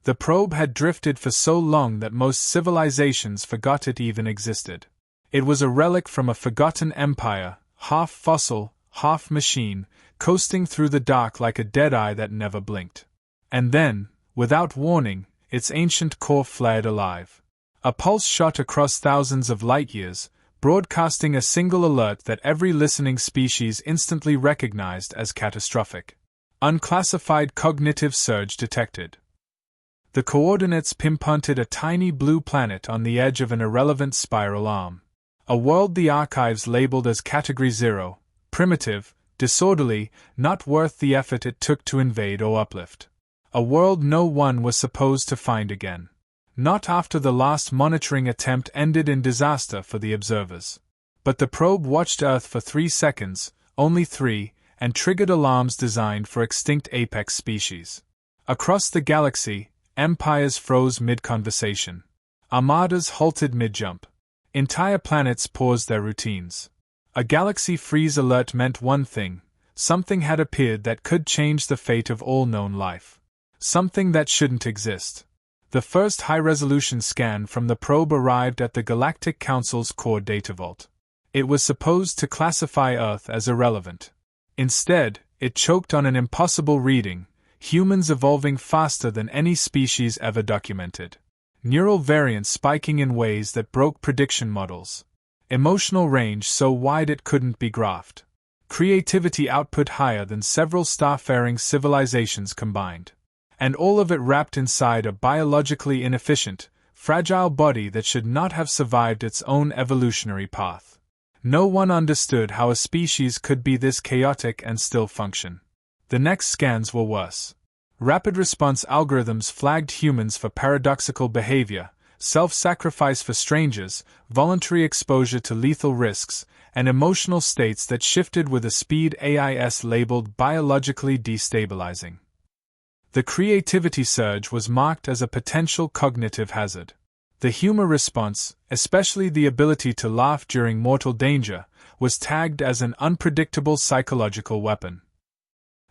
The probe had drifted for so long that most civilizations forgot it even existed. It was a relic from a forgotten empire, half fossil, half machine, coasting through the dark like a dead eye that never blinked. And then, without warning, its ancient core flared alive. A pulse shot across thousands of light-years, broadcasting a single alert that every listening species instantly recognized as catastrophic. Unclassified cognitive surge detected. The coordinates pinpointed a tiny blue planet on the edge of an irrelevant spiral arm. A world the archives labeled as Category 0, primitive, disorderly, not worth the effort it took to invade or uplift. A world no one was supposed to find again. Not after the last monitoring attempt ended in disaster for the observers. But the probe watched Earth for 3 seconds, only 3, and triggered alarms designed for extinct apex species. Across the galaxy, empires froze mid-conversation. Armadas halted mid-jump. Entire planets paused their routines. A galaxy freeze alert meant one thing: something had appeared that could change the fate of all known life. Something that shouldn't exist. The first high-resolution scan from the probe arrived at the Galactic Council's core data vault. It was supposed to classify Earth as irrelevant. Instead, it choked on an impossible reading: humans evolving faster than any species ever documented. Neural variants spiking in ways that broke prediction models. Emotional range so wide it couldn't be graphed. Creativity output higher than several starfaring civilizations combined. And all of it wrapped inside a biologically inefficient, fragile body that should not have survived its own evolutionary path. No one understood how a species could be this chaotic and still function. The next scans were worse. Rapid response algorithms flagged humans for paradoxical behavior, self-sacrifice for strangers, voluntary exposure to lethal risks, and emotional states that shifted with a speed AIS labeled biologically destabilizing. The creativity surge was marked as a potential cognitive hazard. The humor response, especially the ability to laugh during mortal danger, was tagged as an unpredictable psychological weapon.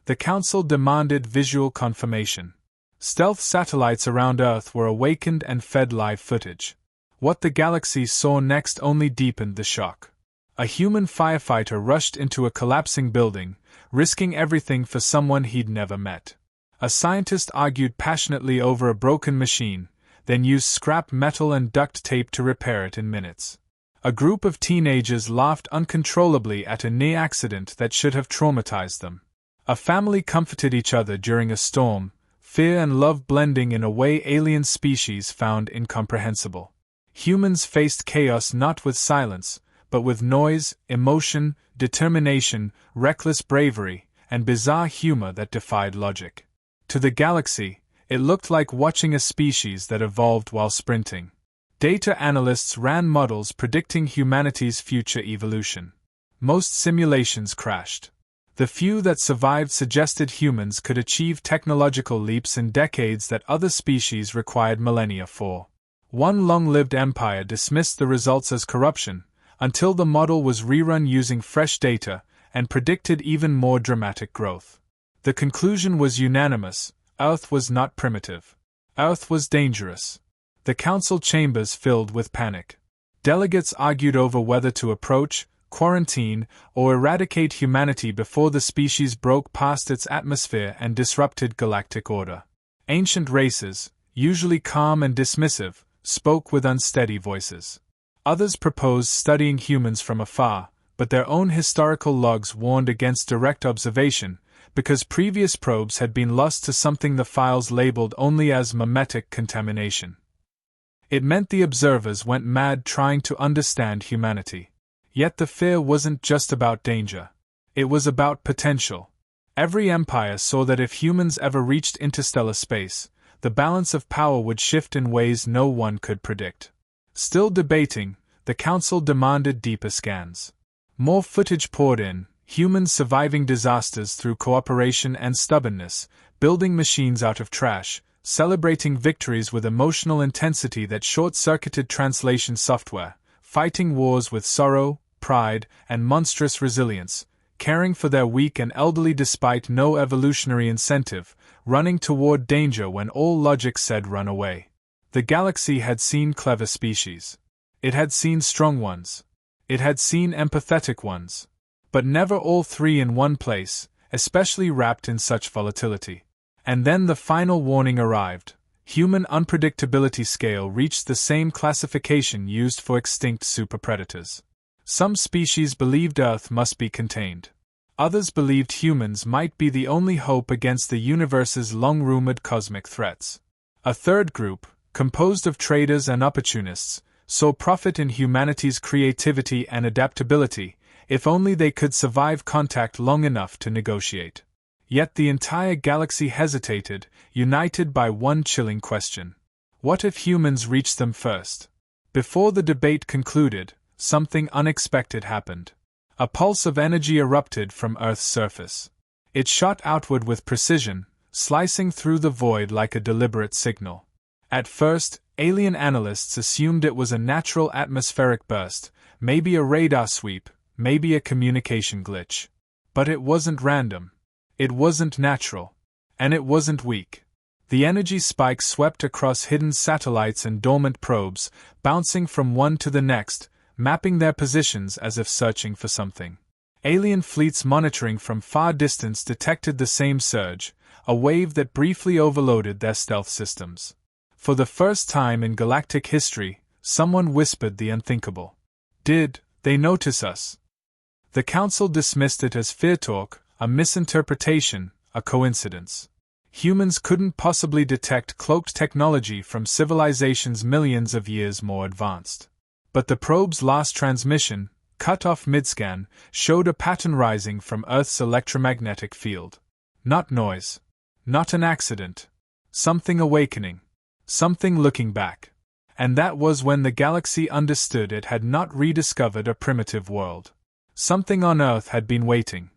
The Council demanded visual confirmation. Stealth satellites around Earth were awakened and fed live footage. What the galaxy saw next only deepened the shock. A human firefighter rushed into a collapsing building, risking everything for someone he'd never met. A scientist argued passionately over a broken machine, then used scrap metal and duct tape to repair it in minutes. A group of teenagers laughed uncontrollably at a near accident that should have traumatized them. A family comforted each other during a storm, fear and love blending in a way alien species found incomprehensible. Humans faced chaos not with silence, but with noise, emotion, determination, reckless bravery, and bizarre humor that defied logic. To the galaxy, it looked like watching a species that evolved while sprinting. Data analysts ran models predicting humanity's future evolution. Most simulations crashed. The few that survived suggested humans could achieve technological leaps in decades that other species required millennia for. One long-lived empire dismissed the results as corruption, until the model was rerun using fresh data and predicted even more dramatic growth. The conclusion was unanimous: Earth was not primitive. Earth was dangerous. The council chambers filled with panic. Delegates argued over whether to approach, quarantine, or eradicate humanity before the species broke past its atmosphere and disrupted galactic order. Ancient races, usually calm and dismissive, spoke with unsteady voices. Others proposed studying humans from afar, but their own historical logs warned against direct observation, because previous probes had been lost to something the files labeled only as mimetic contamination. It meant the observers went mad trying to understand humanity. Yet the fear wasn't just about danger. It was about potential. Every empire saw that if humans ever reached interstellar space, the balance of power would shift in ways no one could predict. Still debating, the council demanded deeper scans. More footage poured in, humans surviving disasters through cooperation and stubbornness, building machines out of trash, celebrating victories with emotional intensity that short-circuited translation software, fighting wars with sorrow, pride, and monstrous resilience, caring for their weak and elderly despite no evolutionary incentive, running toward danger when all logic said run away. The galaxy had seen clever species. It had seen strong ones. It had seen empathetic ones. But never all three in one place, especially wrapped in such volatility. And then the final warning arrived. Human unpredictability scale reached the same classification used for extinct superpredators. Some species believed Earth must be contained. Others believed humans might be the only hope against the universe's long-rumored cosmic threats. A third group, composed of traders and opportunists, saw profit in humanity's creativity and adaptability, if only they could survive contact long enough to negotiate. Yet the entire galaxy hesitated, united by one chilling question. What if humans reached them first? Before the debate concluded, something unexpected happened. A pulse of energy erupted from Earth's surface. It shot outward with precision, slicing through the void like a deliberate signal. At first, alien analysts assumed it was a natural atmospheric burst, maybe a radar sweep, maybe a communication glitch. But it wasn't random. It wasn't natural. And it wasn't weak. The energy spike swept across hidden satellites and dormant probes, bouncing from one to the next, mapping their positions as if searching for something. Alien fleets monitoring from far distance detected the same surge, a wave that briefly overloaded their stealth systems. For the first time in galactic history, someone whispered the unthinkable. Did they notice us? The Council dismissed it as fear talk, a misinterpretation, a coincidence. Humans couldn't possibly detect cloaked technology from civilizations millions of years more advanced. But the probe's last transmission, cut off mid-scan, showed a pattern rising from Earth's electromagnetic field. Not noise. Not an accident. Something awakening. Something looking back. And that was when the galaxy understood it had not rediscovered a primitive world. Something on Earth had been waiting.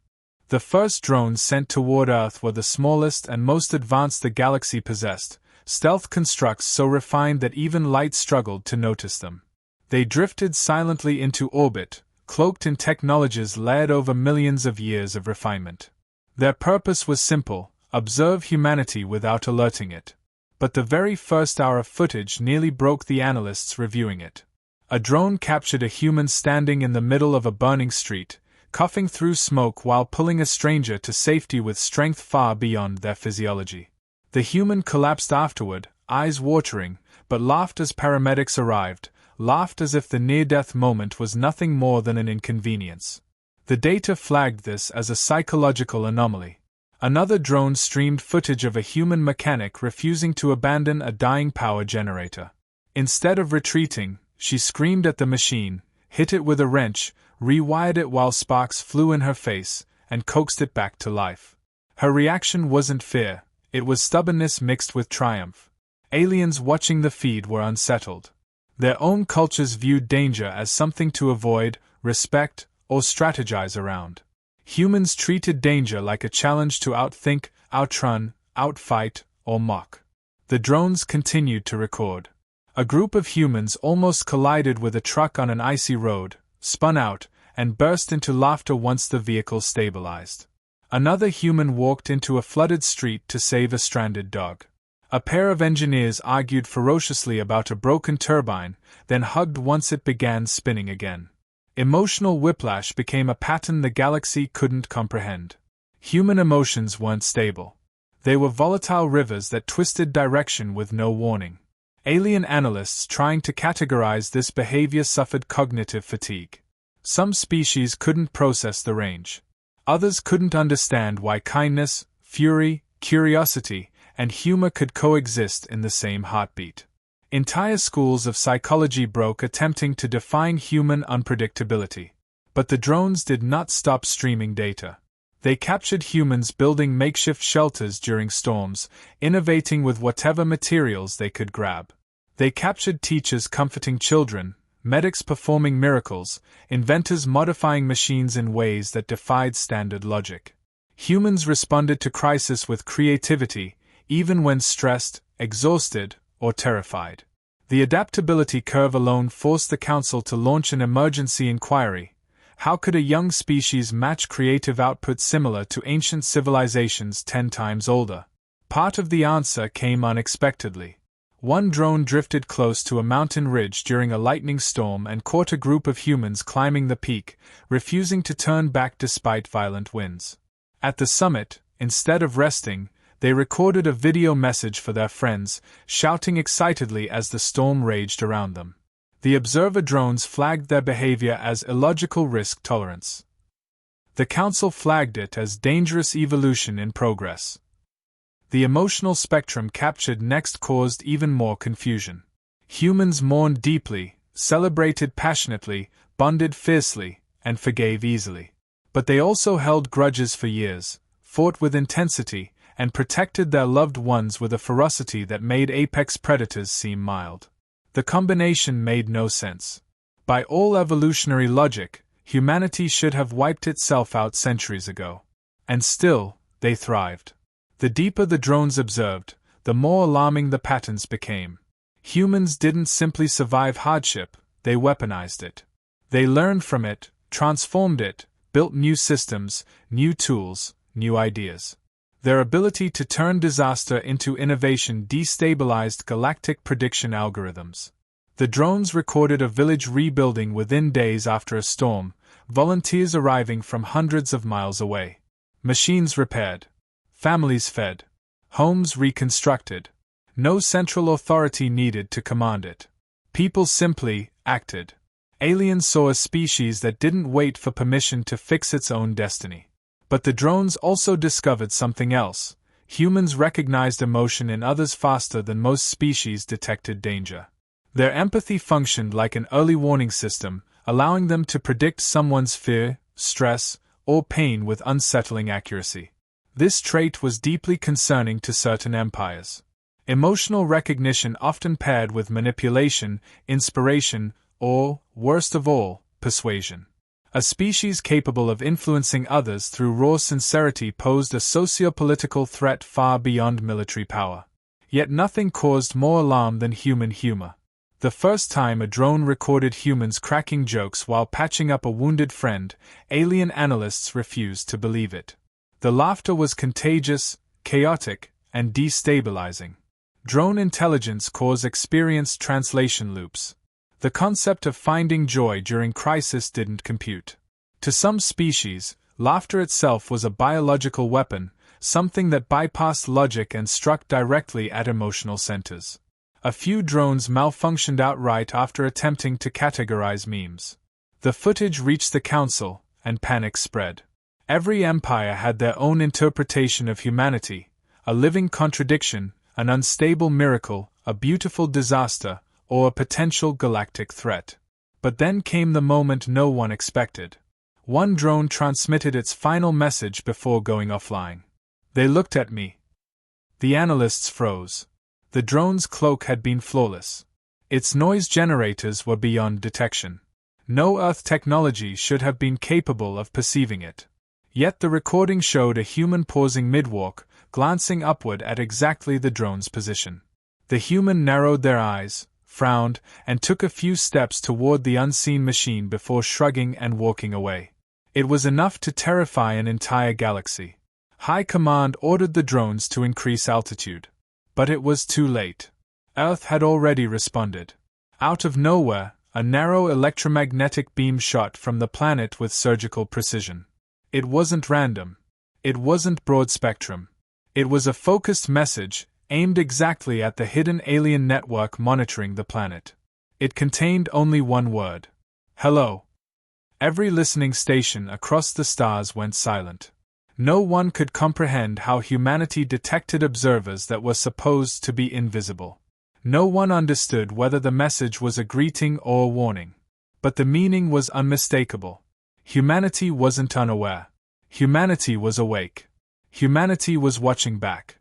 The first drones sent toward Earth were the smallest and most advanced the galaxy possessed, stealth constructs so refined that even light struggled to notice them. They drifted silently into orbit, cloaked in technologies layered over millions of years of refinement. Their purpose was simple: observe humanity without alerting it. But the very first hour of footage nearly broke the analysts reviewing it. A drone captured a human standing in the middle of a burning street, coughing through smoke while pulling a stranger to safety with strength far beyond their physiology. The human collapsed afterward, eyes watering, but laughed as paramedics arrived, laughed as if the near-death moment was nothing more than an inconvenience. The data flagged this as a psychological anomaly. Another drone streamed footage of a human mechanic refusing to abandon a dying power generator. Instead of retreating, she screamed at the machine, hit it with a wrench, rewired it while sparks flew in her face, and coaxed it back to life. Her reaction wasn't fear, it was stubbornness mixed with triumph. Aliens watching the feed were unsettled. Their own cultures viewed danger as something to avoid, respect, or strategize around. Humans treated danger like a challenge to outthink, outrun, outfight, or mock. The drones continued to record. A group of humans almost collided with a truck on an icy road, spun out, and burst into laughter once the vehicle stabilized. Another human walked into a flooded street to save a stranded dog. A pair of engineers argued ferociously about a broken turbine, then hugged once it began spinning again. Emotional whiplash became a pattern the galaxy couldn't comprehend. Human emotions weren't stable. They were volatile rivers that twisted direction with no warning. Alien analysts trying to categorize this behavior suffered cognitive fatigue. Some species couldn't process the range. Others couldn't understand why kindness, fury, curiosity, and humor could coexist in the same heartbeat. Entire schools of psychology broke attempting to define human unpredictability. But the drones did not stop streaming data. They captured humans building makeshift shelters during storms, innovating with whatever materials they could grab. They captured teachers comforting children, medics performing miracles, inventors modifying machines in ways that defied standard logic. Humans responded to crisis with creativity, even when stressed, exhausted, or terrified. The adaptability curve alone forced the Council to launch an emergency inquiry. How could a young species match creative output similar to ancient civilizations 10 times older? Part of the answer came unexpectedly. One drone drifted close to a mountain ridge during a lightning storm and caught a group of humans climbing the peak, refusing to turn back despite violent winds. At the summit, instead of resting, they recorded a video message for their friends, shouting excitedly as the storm raged around them. The observer drones flagged their behavior as illogical risk tolerance. The council flagged it as dangerous evolution in progress. The emotional spectrum captured next caused even more confusion. Humans mourned deeply, celebrated passionately, bonded fiercely, and forgave easily. But they also held grudges for years, fought with intensity, and protected their loved ones with a ferocity that made apex predators seem mild. The combination made no sense. By all evolutionary logic, humanity should have wiped itself out centuries ago. And still, they thrived. The deeper the drones observed, the more alarming the patterns became. Humans didn't simply survive hardship, they weaponized it. They learned from it, transformed it, built new systems, new tools, new ideas. Their ability to turn disaster into innovation destabilized galactic prediction algorithms. The drones recorded a village rebuilding within days after a storm, volunteers arriving from hundreds of miles away. Machines repaired. Families fed. Homes reconstructed. No central authority needed to command it. People simply acted. Aliens saw a species that didn't wait for permission to fix its own destiny. But the drones also discovered something else. Humans recognized emotion in others faster than most species detected danger. Their empathy functioned like an early warning system, allowing them to predict someone's fear, stress, or pain with unsettling accuracy. This trait was deeply concerning to certain empires. Emotional recognition often paired with manipulation, inspiration, or, worst of all, persuasion. A species capable of influencing others through raw sincerity posed a socio-political threat far beyond military power. Yet nothing caused more alarm than human humor. The first time a drone recorded humans cracking jokes while patching up a wounded friend, alien analysts refused to believe it. The laughter was contagious, chaotic, and destabilizing. Drone intelligence caused experienced translation loops. The concept of finding joy during crisis didn't compute. To some species, laughter itself was a biological weapon, something that bypassed logic and struck directly at emotional centers. A few drones malfunctioned outright after attempting to categorize memes. The footage reached the council, and panic spread. Every empire had their own interpretation of humanity, a living contradiction, an unstable miracle, a beautiful disaster, or a potential galactic threat. But then came the moment no one expected. One drone transmitted its final message before going offline. They looked at me. The analysts froze. The drone's cloak had been flawless. Its noise generators were beyond detection. No Earth technology should have been capable of perceiving it. Yet the recording showed a human pausing mid-walk, glancing upward at exactly the drone's position. The human narrowed their eyes, frowned, and took a few steps toward the unseen machine before shrugging and walking away. It was enough to terrify an entire galaxy. High Command ordered the drones to increase altitude. But it was too late. Earth had already responded. Out of nowhere, a narrow electromagnetic beam shot from the planet with surgical precision. It wasn't random. It wasn't broad spectrum. It was a focused message, aimed exactly at the hidden alien network monitoring the planet. It contained only one word. Hello. Every listening station across the stars went silent. No one could comprehend how humanity detected observers that were supposed to be invisible. No one understood whether the message was a greeting or a warning. But the meaning was unmistakable. Humanity wasn't unaware. Humanity was awake. Humanity was watching back.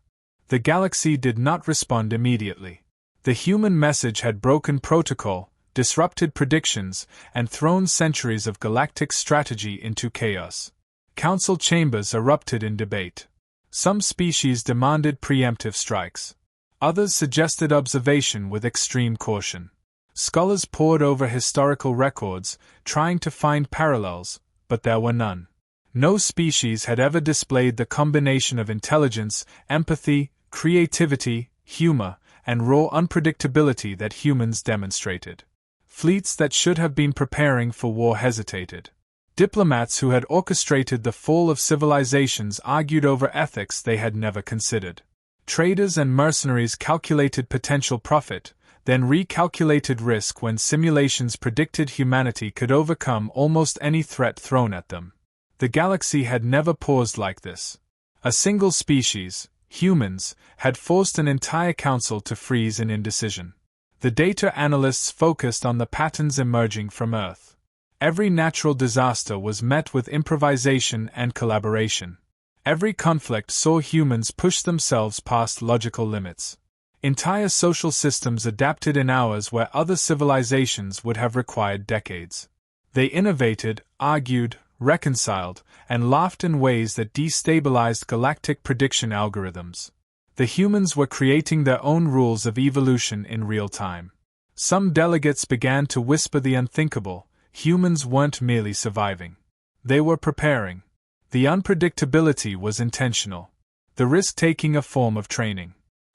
The galaxy did not respond immediately. The human message had broken protocol, disrupted predictions, and thrown centuries of galactic strategy into chaos. Council chambers erupted in debate. Some species demanded preemptive strikes. Others suggested observation with extreme caution. Scholars pored over historical records, trying to find parallels, but there were none. No species had ever displayed the combination of intelligence, empathy, creativity, humor, and raw unpredictability that humans demonstrated. Fleets that should have been preparing for war hesitated. Diplomats who had orchestrated the fall of civilizations argued over ethics they had never considered. Traders and mercenaries calculated potential profit, then recalculated risk when simulations predicted humanity could overcome almost any threat thrown at them. The galaxy had never paused like this. A single species, humans, had forced an entire council to freeze in indecision. The data analysts focused on the patterns emerging from Earth. Every natural disaster was met with improvisation and collaboration. Every conflict saw humans push themselves past logical limits. Entire social systems adapted in hours where other civilizations would have required decades. They innovated, argued, reconciled, and laughed in ways that destabilized galactic prediction algorithms. The humans were creating their own rules of evolution in real time. Some delegates began to whisper the unthinkable: humans weren't merely surviving. They were preparing. The unpredictability was intentional. The risk-taking a form of training.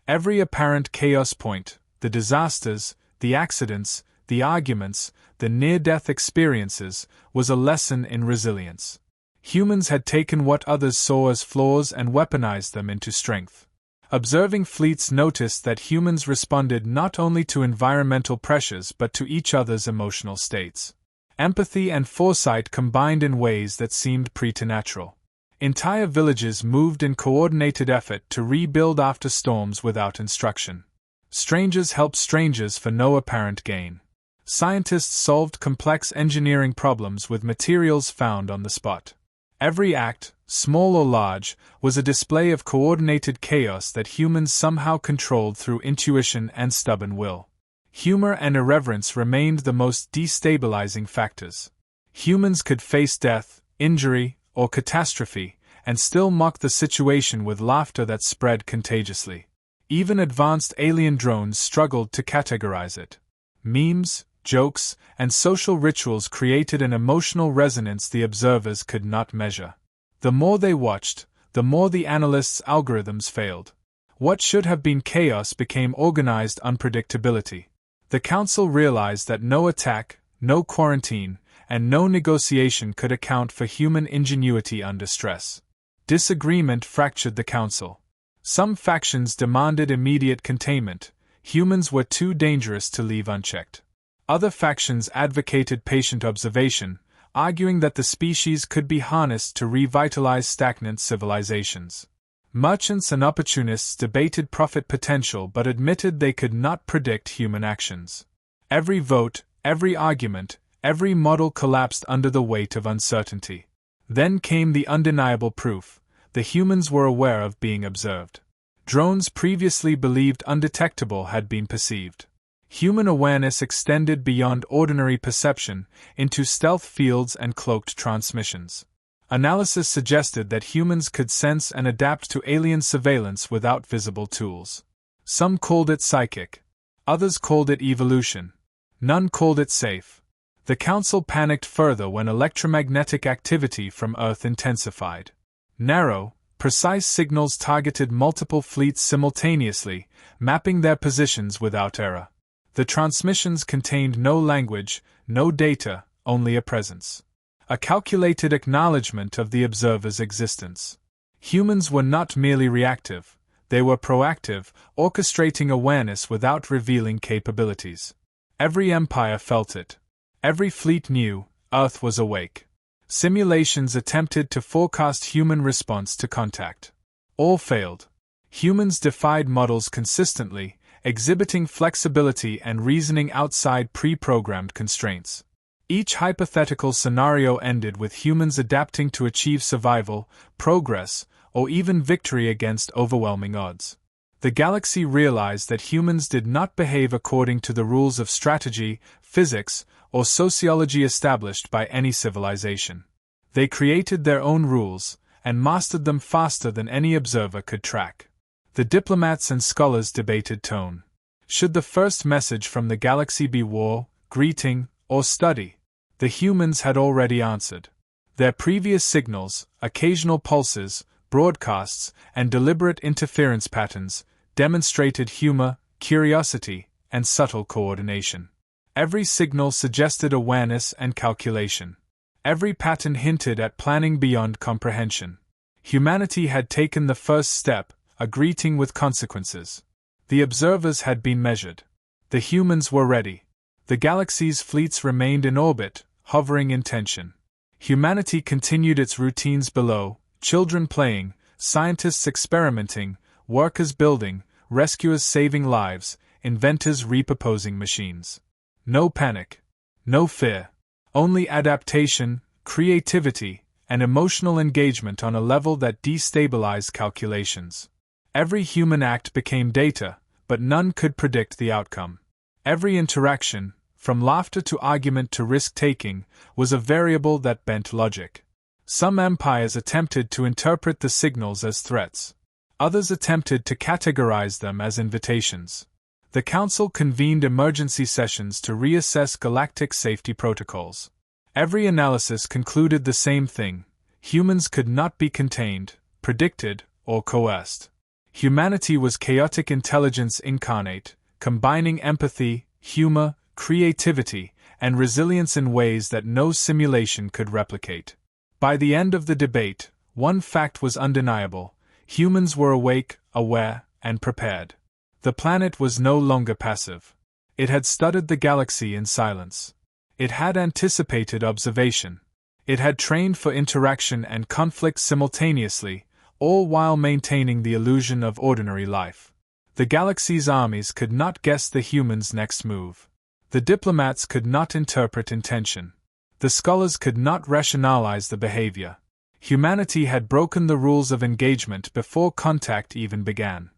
Every apparent chaos point, the disasters, the accidents, the arguments, the near-death experiences, was a lesson in resilience. Humans had taken what others saw as flaws and weaponized them into strength. Observing fleets noticed that humans responded not only to environmental pressures but to each other's emotional states. Empathy and foresight combined in ways that seemed preternatural. Entire villages moved in coordinated effort to rebuild after storms without instruction. Strangers helped strangers for no apparent gain. Scientists solved complex engineering problems with materials found on the spot. Every act, small or large, was a display of coordinated chaos that humans somehow controlled through intuition and stubborn will. Humor and irreverence remained the most destabilizing factors. Humans could face death, injury, or catastrophe, and still mock the situation with laughter that spread contagiously. Even advanced alien drones struggled to categorize it. Memes, jokes, and social rituals created an emotional resonance the observers could not measure. The more they watched, the more the analysts' algorithms failed. What should have been chaos became organized unpredictability. The council realized that no attack, no quarantine, and no negotiation could account for human ingenuity under stress. Disagreement fractured the council. Some factions demanded immediate containment. Humans were too dangerous to leave unchecked. Other factions advocated patient observation, arguing that the species could be harnessed to revitalize stagnant civilizations. Merchants and opportunists debated profit potential but admitted they could not predict human actions. Every vote, every argument, every model collapsed under the weight of uncertainty. Then came the undeniable proof: the humans were aware of being observed. Drones previously believed undetectable had been perceived. Human awareness extended beyond ordinary perception into stealth fields and cloaked transmissions. Analysis suggested that humans could sense and adapt to alien surveillance without visible tools. Some called it psychic. Others called it evolution. None called it safe. The council panicked further when electromagnetic activity from Earth intensified. Narrow, precise signals targeted multiple fleets simultaneously, mapping their positions without error. The transmissions contained no language, no data, only a presence. A calculated acknowledgement of the observer's existence. Humans were not merely reactive, they were proactive, orchestrating awareness without revealing capabilities. Every empire felt it. Every fleet knew Earth was awake. Simulations attempted to forecast human response to contact. All failed. Humans defied models consistently, exhibiting flexibility and reasoning outside pre-programmed constraints. Each hypothetical scenario ended with humans adapting to achieve survival, progress, or even victory against overwhelming odds. The galaxy realized that humans did not behave according to the rules of strategy, physics, or sociology established by any civilization. They created their own rules, and mastered them faster than any observer could track. The diplomats and scholars debated tone. Should the first message from the galaxy be war, greeting, or study? The humans had already answered. Their previous signals, occasional pulses, broadcasts, and deliberate interference patterns demonstrated humor, curiosity, and subtle coordination. Every signal suggested awareness and calculation. Every pattern hinted at planning beyond comprehension. Humanity had taken the first step, a greeting with consequences. The observers had been measured. The humans were ready. The galaxy's fleets remained in orbit, hovering in tension. Humanity continued its routines below, children playing, scientists experimenting, workers building, rescuers saving lives, inventors repurposing machines. No panic. No fear. Only adaptation, creativity, and emotional engagement on a level that destabilized calculations. Every human act became data, but none could predict the outcome. Every interaction, from laughter to argument to risk-taking, was a variable that bent logic. Some empires attempted to interpret the signals as threats. Others attempted to categorize them as invitations. The Council convened emergency sessions to reassess galactic safety protocols. Every analysis concluded the same thing: humans could not be contained, predicted, or coerced. Humanity was chaotic intelligence incarnate, combining empathy, humor, creativity, and resilience in ways that no simulation could replicate. By the end of the debate, one fact was undeniable: humans were awake, aware, and prepared. The planet was no longer passive. It had studied the galaxy in silence. It had anticipated observation. It had trained for interaction and conflict simultaneously, all while maintaining the illusion of ordinary life. The galaxy's armies could not guess the humans' next move. The diplomats could not interpret intention. The scholars could not rationalize the behavior. Humanity had broken the rules of engagement before contact even began.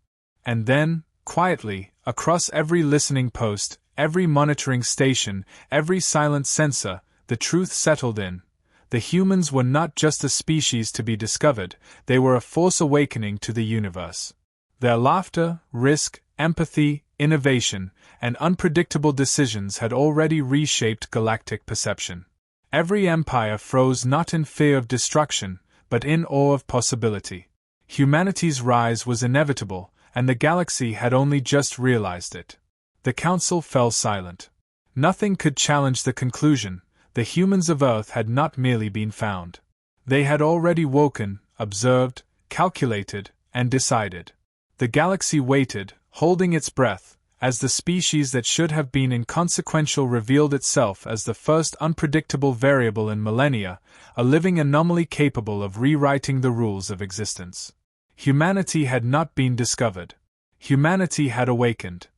And then, quietly, across every listening post, every monitoring station, every silent sensor, the truth settled in. The humans were not just a species to be discovered, they were a force awakening to the universe. Their laughter, risk, empathy, innovation, and unpredictable decisions had already reshaped galactic perception. Every empire froze not in fear of destruction, but in awe of possibility. Humanity's rise was inevitable, and the galaxy had only just realized it. The Council fell silent. Nothing could challenge the conclusion: the humans of Earth had not merely been found. They had already woken, observed, calculated, and decided. The galaxy waited, holding its breath, as the species that should have been inconsequential revealed itself as the first unpredictable variable in millennia, a living anomaly capable of rewriting the rules of existence. Humanity had not been discovered. Humanity had awakened.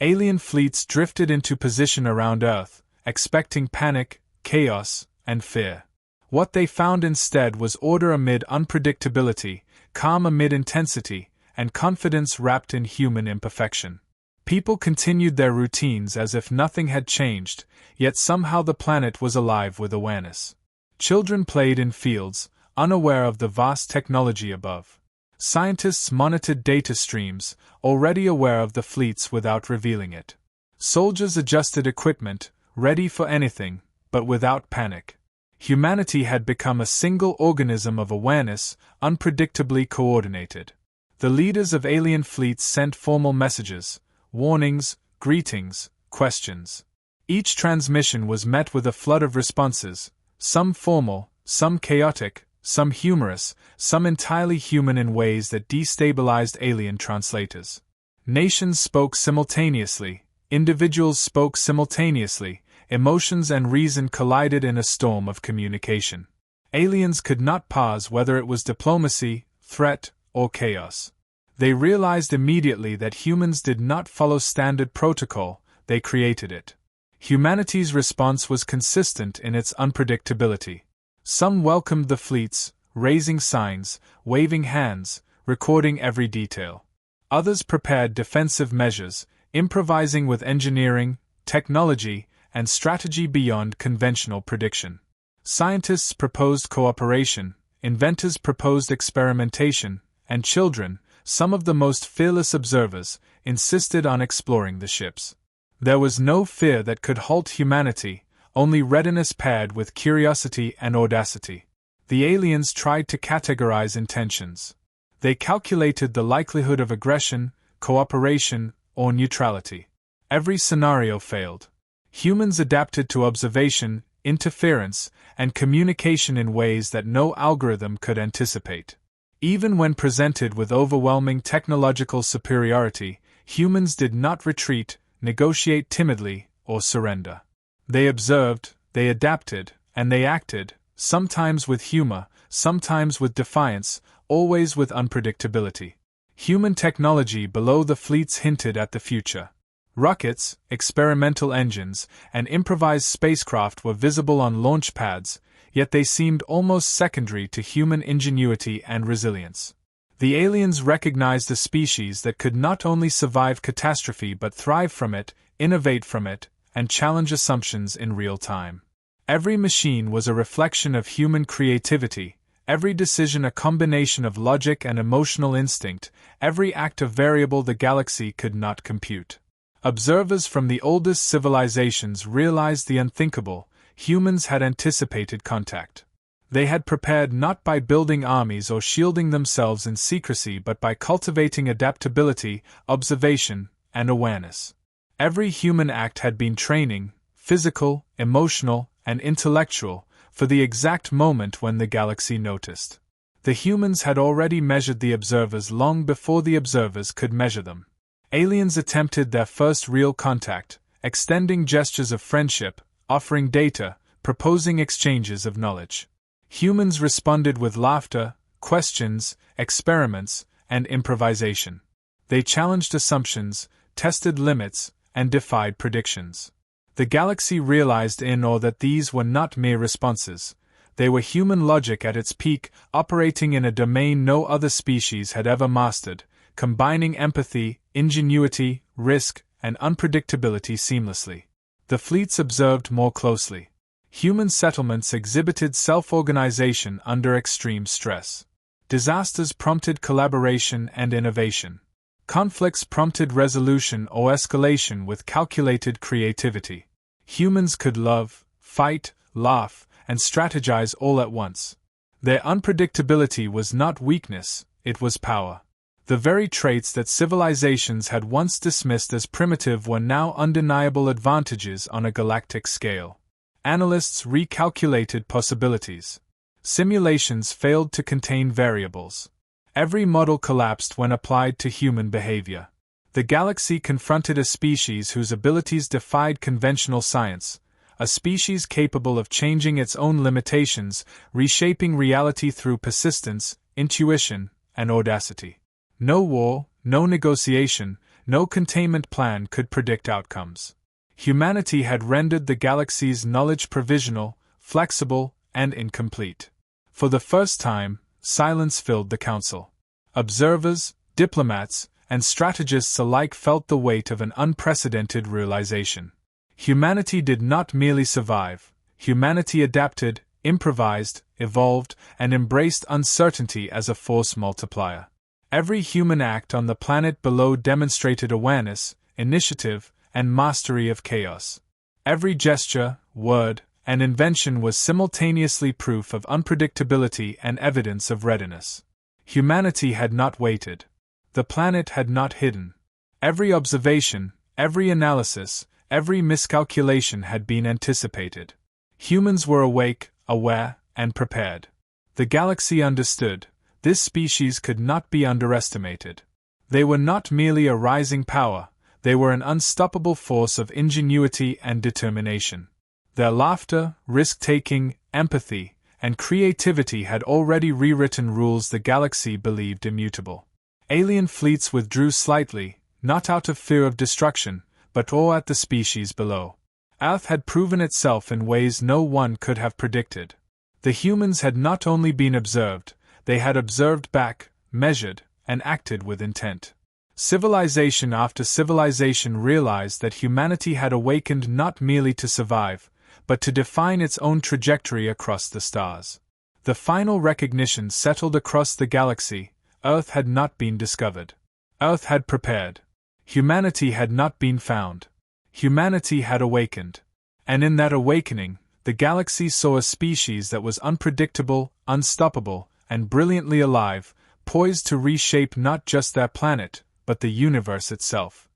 Alien fleets drifted into position around Earth, expecting panic, chaos, and fear. What they found instead was order amid unpredictability, calm amid intensity, and confidence wrapped in human imperfection. People continued their routines as if nothing had changed, yet somehow the planet was alive with awareness. Children played in fields, unaware of the vast technology above. Scientists monitored data streams, already aware of the fleets without revealing it. Soldiers adjusted equipment, ready for anything, but without panic. Humanity had become a single organism of awareness, unpredictably coordinated. The leaders of alien fleets sent formal messages, warnings, greetings, questions. Each transmission was met with a flood of responses, some formal, some chaotic, some humorous, some entirely human in ways that destabilized alien translators. Nations spoke simultaneously, individuals spoke simultaneously, emotions and reason collided in a storm of communication. Aliens could not pause whether it was diplomacy, threat, or chaos. They realized immediately that humans did not follow standard protocol, they created it. Humanity's response was consistent in its unpredictability. Some welcomed the fleets, raising signs, waving hands, recording every detail. Others prepared defensive measures, improvising with engineering, technology, and strategy beyond conventional prediction. Scientists proposed cooperation, inventors proposed experimentation, and children, some of the most fearless observers, insisted on exploring the ships. There was no fear that could halt humanity, only readiness paired with curiosity and audacity. The aliens tried to categorize intentions. They calculated the likelihood of aggression, cooperation, or neutrality. Every scenario failed. Humans adapted to observation, interference, and communication in ways that no algorithm could anticipate. Even when presented with overwhelming technological superiority, humans did not retreat, negotiate timidly, or surrender. They observed, they adapted, and they acted, sometimes with humor, sometimes with defiance, always with unpredictability. Human technology below the fleets hinted at the future. Rockets, experimental engines, and improvised spacecraft were visible on launch pads, yet they seemed almost secondary to human ingenuity and resilience. The aliens recognized a species that could not only survive catastrophe but thrive from it, innovate from it, and challenge assumptions in real time. Every machine was a reflection of human creativity, every decision a combination of logic and emotional instinct, every act a variable the galaxy could not compute. Observers from the oldest civilizations realized the unthinkable: humans had anticipated contact. They had prepared not by building armies or shielding themselves in secrecy but by cultivating adaptability, observation, and awareness. Every human act had been training, physical, emotional, and intellectual, for the exact moment when the galaxy noticed. The humans had already measured the observers long before the observers could measure them. Aliens attempted their first real contact, extending gestures of friendship, offering data, proposing exchanges of knowledge. Humans responded with laughter, questions, experiments, and improvisation. They challenged assumptions, tested limits, and defied predictions. The galaxy realized that these were not mere responses. They were human logic at its peak, operating in a domain no other species had ever mastered, combining empathy, ingenuity, risk, and unpredictability seamlessly. The fleets observed more closely. Human settlements exhibited self-organization under extreme stress. Disasters prompted collaboration and innovation. Conflicts prompted resolution or escalation with calculated creativity. Humans could love, fight, laugh, and strategize all at once. Their unpredictability was not weakness, it was power. The very traits that civilizations had once dismissed as primitive were now undeniable advantages on a galactic scale. Analysts recalculated possibilities. Simulations failed to contain variables. Every model collapsed when applied to human behavior. The galaxy confronted a species whose abilities defied conventional science, a species capable of changing its own limitations, reshaping reality through persistence, intuition, and audacity. No war, no negotiation, no containment plan could predict outcomes. Humanity had rendered the galaxy's knowledge provisional, flexible, and incomplete. For the first time, silence filled the council. Observers, diplomats, and strategists alike felt the weight of an unprecedented realization. Humanity did not merely survive, humanity adapted, improvised, evolved, and embraced uncertainty as a force multiplier. Every human act on the planet below demonstrated awareness, initiative, and mastery of chaos. Every gesture, word, and invention was simultaneously proof of unpredictability and evidence of readiness. Humanity had not waited. The planet had not hidden. Every observation, every analysis, every miscalculation had been anticipated. Humans were awake, aware, and prepared. The galaxy understood. This species could not be underestimated. They were not merely a rising power, they were an unstoppable force of ingenuity and determination. Their laughter, risk-taking, empathy, and creativity had already rewritten rules the galaxy believed immutable. Alien fleets withdrew slightly, not out of fear of destruction, but awe at the species below. Earth had proven itself in ways no one could have predicted. The humans had not only been observed, they had observed back, measured, and acted with intent. Civilization after civilization realized that humanity had awakened not merely to survive, but to define its own trajectory across the stars. The final recognition settled across the galaxy: Earth had not been discovered. Earth had prepared. Humanity had not been found. Humanity had awakened. And in that awakening, the galaxy saw a species that was unpredictable, unstoppable, and brilliantly alive, poised to reshape not just that planet, but the universe itself.